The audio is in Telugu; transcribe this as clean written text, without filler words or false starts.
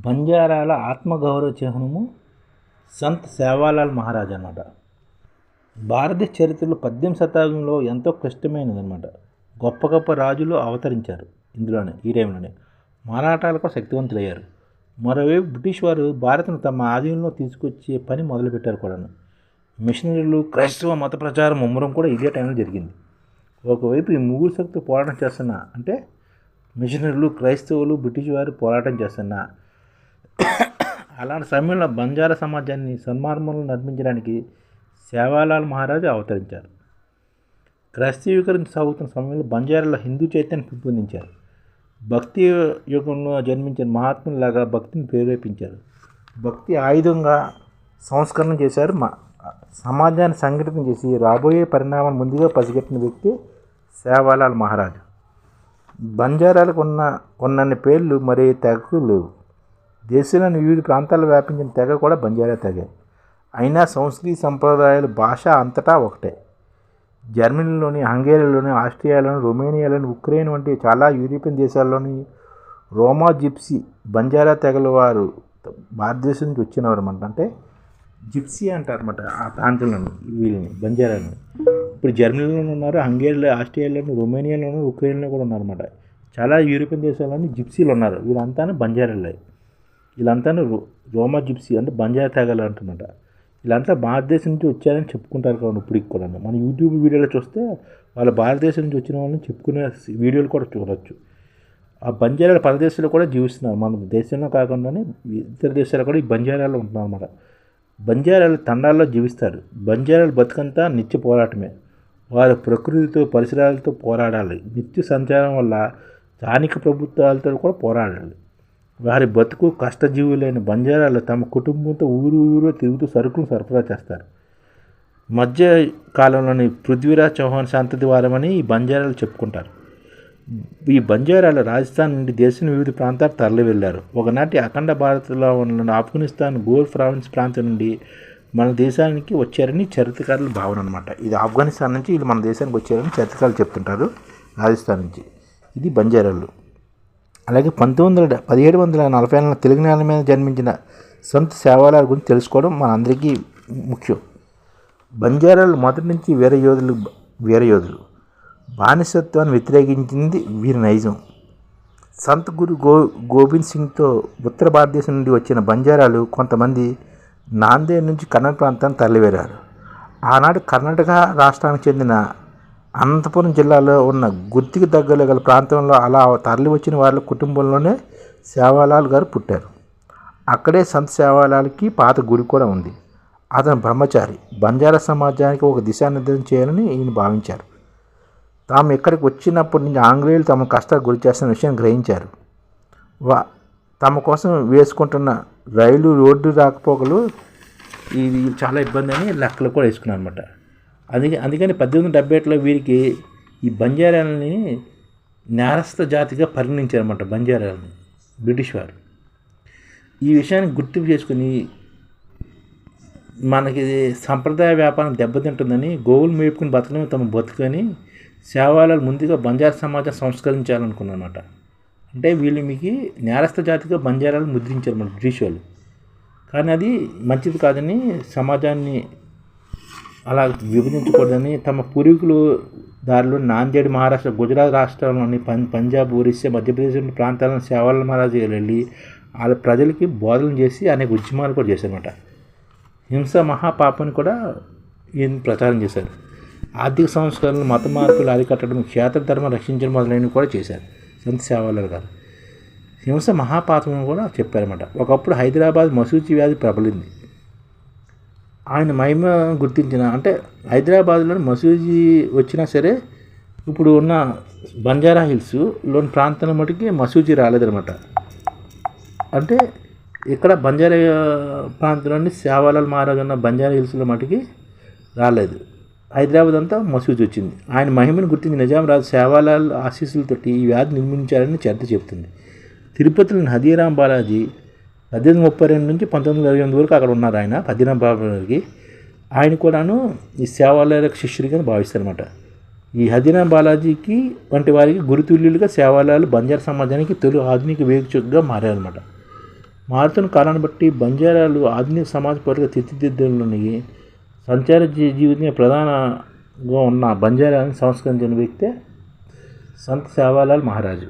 బంజారాల ఆత్మగౌరవ చిహ్నము సంత్ సేవాలాల్ మహారాజ్ అన్నమాట. భారతదేశ చరిత్రలో 18వ శతాబ్దంలో ఎంతో క్లిష్టమైనదన్నమాట. గొప్ప గొప్ప రాజులు అవతరించారు ఈ టైంలోనే. మరాఠాలకు శక్తివంతులయ్యారు. మరోవైపు బ్రిటిష్ వారు భారత్ను తమ ఆధీనంలో తీసుకొచ్చే పని మొదలుపెట్టారు కూడాను. మిషనరీలు, క్రైస్తవ మత ప్రచారం ముమ్మరం కూడా ఇదే టైంలో జరిగింది. ఒకవైపు ఈ ముగ్గురు శక్తులు పోరాటం చేస్తున్నా, అంటే మిషనరీలు, క్రైస్తవులు, బ్రిటిష్ వారు పోరాటం చేస్తున్నా, అలాంటి సమయంలో బంజారా సమాజాన్ని సన్మార్గంలో నడిపించడానికి సేవాలాల్ మహారాజు అవతరించారు. క్రైస్తవీకరణ సాగుతున్న సమయంలో బంజారాలో హిందూ చైతన్యం పెంపొందించారు. భక్తి యుగంలో జన్మించిన మహాత్ములాగా భక్తిని ప్రేరేపించారు. భక్తి ఆయుధంగా సంస్కరణ చేశారు. సమాజాన్ని సంఘటితం చేసి రాబోయే పరిణామాలు ముందుగా పసిగట్టిన వ్యక్తి సేవాలాల్ మహారాజు. బంజారాలకు ఉన్నన్ని పేర్లు మరే తెగకు లేవు. దేశంలోని వివిధ ప్రాంతాల్లో వ్యాపించిన తెగ కూడా బంజారా తెగే. అయినా సంస్కృతి, సంప్రదాయాలు, భాష అంతటా ఒకటే. జర్మనీలోని, హంగేరీలోని, ఆస్ట్రియాలోని, రొమేనియాలోని, ఉక్రెయిన్ వంటి చాలా యూరోపియన్ దేశాల్లోని రోమా జిప్సీ బంజారా తెగల వారు భారతదేశం నుంచి వచ్చినవారు అన్నమాట. అంటే జిప్సీ అంటారు అన్నమాట ఆ ప్రాంతంలోని వీళ్ళని, బంజారాని. ఇప్పుడు జర్మనీలోనే ఉన్నారు, హంగేరీలో, ఆస్ట్రియాలోని, రొమేనియాలోని, ఉక్రెయిన్లో కూడా ఉన్నారన్నమాట. చాలా యూరోపియన్ దేశాల్లోని జిప్సీలు ఉన్నారు. వీళ్ళంతా బంజారాలే. వీళ్ళంతా రోమా జిప్సీ అంటే బంజారా తెగలు అంటున్నమాట. వీళ్ళంతా భారతదేశం నుంచి వచ్చారని చెప్పుకుంటారు కాబట్టి ఇప్పటికి కూడా మన యూట్యూబ్ వీడియోలో చూస్తే వాళ్ళ భారతదేశం నుంచి వచ్చిన వాళ్ళని చెప్పుకునే వీడియోలు కూడా చూడవచ్చు. ఆ బంజారాల పరదేశాలు కూడా జీవిస్తున్నారు. మన దేశంలో కాకుండానే ఇతర దేశాలు కూడా ఈ బంజారాలు ఉంటున్నారు అన్నమాట. బంజారాలు తండాల్లో జీవిస్తారు. బంజారాల బతుకంతా నిత్య పోరాటమే. వారు ప్రకృతితో, పరిసరాలతో పోరాడాలి. నిత్య సంచారం వల్ల స్థానిక ప్రభుత్వాలతో కూడా పోరాడాలి. వారి బతుకు కష్టజీవులైన బంజారాలు తమ కుటుంబంతో ఊరు తిరుగుతూ సరుకులు సరఫరా చేస్తారు. మధ్య కాలంలోని పృథ్వీరాజ్ చౌహాన్ సంతతి వారమని ఈ బంజారాలు చెప్పుకుంటారు. ఈ బంజారాలు రాజస్థాన్ నుండి దేశం వివిధ ప్రాంతాలకు తరలి వెళ్ళారు. ఒకనాటి అఖండ భారత్లో ఉన్న ఆఫ్ఘనిస్తాన్ గోర్ ప్రావిన్స్ ప్రాంతం నుండి మన దేశానికి వచ్చారని చరిత్రకారుల భావన అనమాట. ఇది ఆఫ్ఘనిస్తాన్ నుంచి వీళ్ళు మన దేశానికి వచ్చారని చరిత్రకారులు చెప్తుంటారు, రాజస్థాన్ నుంచి. ఇది బంజారాలు. అలాగే 1740 తెలుగు నేల మీద జన్మించిన సంత్ సేవాలాల్ గురించి తెలుసుకోవడం మన అందరికీ ముఖ్యం. బంజారాలు మొదటి నుంచి వీరయోధులు. బానిసత్వాన్ని వ్యతిరేకించింది వీరి నైజం. సంత్ గురు గోబింద్ సింగ్తో ఉత్తర భారతదేశం నుండి వచ్చిన బంజారాలు కొంతమంది నాందేడ్ నుంచి కన్నడ ప్రాంతాన్ని తరలివేరారు. ఆనాడు కర్ణాటక రాష్ట్రానికి చెందిన అనంతపురం జిల్లాలో ఉన్న గుత్తికి దగ్గరలో గల ప్రాంతంలో అలా తరలి వచ్చిన వాళ్ళ కుటుంబంలోనే సేవాలాల్ గారు పుట్టారు. అక్కడే సంత్ సేవాలాల్కి పాత గుడి కూడా ఉంది. అతను బ్రహ్మచారి. బంజారా సమాజానికి ఒక దిశానిర్దేశం చేయాలని ఈయన భావించారు. తాము ఇక్కడికి వచ్చినప్పటి నుంచి ఆంగ్లేయులు తమ కష్టాలు గురి చేస్తున్న విషయాన్ని గ్రహించారు. తమ కోసం వేసుకుంటున్న రైలు, రోడ్డు రాకపోకలు ఇది చాలా ఇబ్బంది అని లెక్కలు కూడా వేసుకున్నారు అనమాట. అందుకని 1871లో వీరికి ఈ బంజారాలని నేరస్థ జాతిగా పరిగణించారన్నమాట. బంజారాలని బ్రిటిష్ వారు ఈ విషయాన్ని గుర్తింపు చేసుకుని మనకి సంప్రదాయ వ్యాపారం దెబ్బతింటుందని గోవులు మేపుకుని బతకడమే తమ బతుకని సేవాలాల్ ముందుగా బంజారా సమాజం సంస్కరించాలనుకున్నమాట. అంటే వీళ్ళు మీకు నేరస్థ జాతిగా బంజారాలు ముద్రించారు మన బ్రిటిష్ వాళ్ళు. కానీ అది మంచిది కాదని, సమాజాన్ని అలా విభజించకూడదని తమ పూర్వీకులు దారిలో నాందేడ్, మహారాష్ట్ర, గుజరాత్ రాష్ట్రాల్లోని పంజాబ్, ఒరిస్సా, మధ్యప్రదేశ్ ప్రాంతాలను సేవాలాల్ మహారాజు వెళ్ళి వాళ్ళ ప్రజలకి బోధనలు చేసి అనేక ఉద్యమాలు కూడా చేశారన్నమాట. హింస మహాపాపని కూడా ఈయన ప్రచారం చేశారు. ఆర్థిక సంస్కరణలు, మత మార్పులు అరికట్టడం, క్షేత్రధర్మం రక్షించడం మొదలైనవి కూడా చేశారు సంత్ సేవాలాల్ గారు. హింస మహాపాపం కూడా చెప్పారన్నమాట. ఒకప్పుడు హైదరాబాద్ మసూచి వ్యాధి ప్రబలింది. ఆయన మహిమ గుర్తించిన, అంటే హైదరాబాద్లోని మసూజీ వచ్చినా సరే ఇప్పుడు ఉన్న బంజారా హిల్స్లోని ప్రాంతం మటుకి మసూజీ రాలేదన్నమాట. అంటే ఇక్కడ బంజారా ప్రాంతంలోని సేవాలాల్ మహారాజు ఉన్న బంజారా హిల్స్లో మటుకి రాలేదు. హైదరాబాద్ అంతా మసూజీ వచ్చింది. ఆయన మహిమను గుర్తించి నిజాం రాజు సేవాలాల్ ఆశీస్సులతో ఈ వ్యాధి నిర్మించారని చరిత్ర చెబుతుంది. తిరుపతిలోని హదీరాం బాలాజీ 1832 నుంచి 1928 వరకు అక్కడ ఉన్నారు. ఆయన హదీరాం బాలాజీకి ఆయన కూడాను ఈ సేవాలాల్ శిష్యుడిగా భావిస్తారన్నమాట. ఈ హదీరాం బాలాజీకి వంటి వారికి గురుతుల్యులుగా సేవాలాల్ బంజారా సమాజానికి తొలి ఆధునిక వేదికగా మారారన్నమాట. మారుతున్న కాలాన్ని బట్టి బంజారాలు ఆధునిక సమాజ పౌరులుగా తీర్చిదిద్దడంలోని సంచార జీవితమే ప్రధానంగా ఉన్న బంజారాలను సంస్కరించిన వ్యక్తే సంత్ సేవాలాల్ మహారాజు.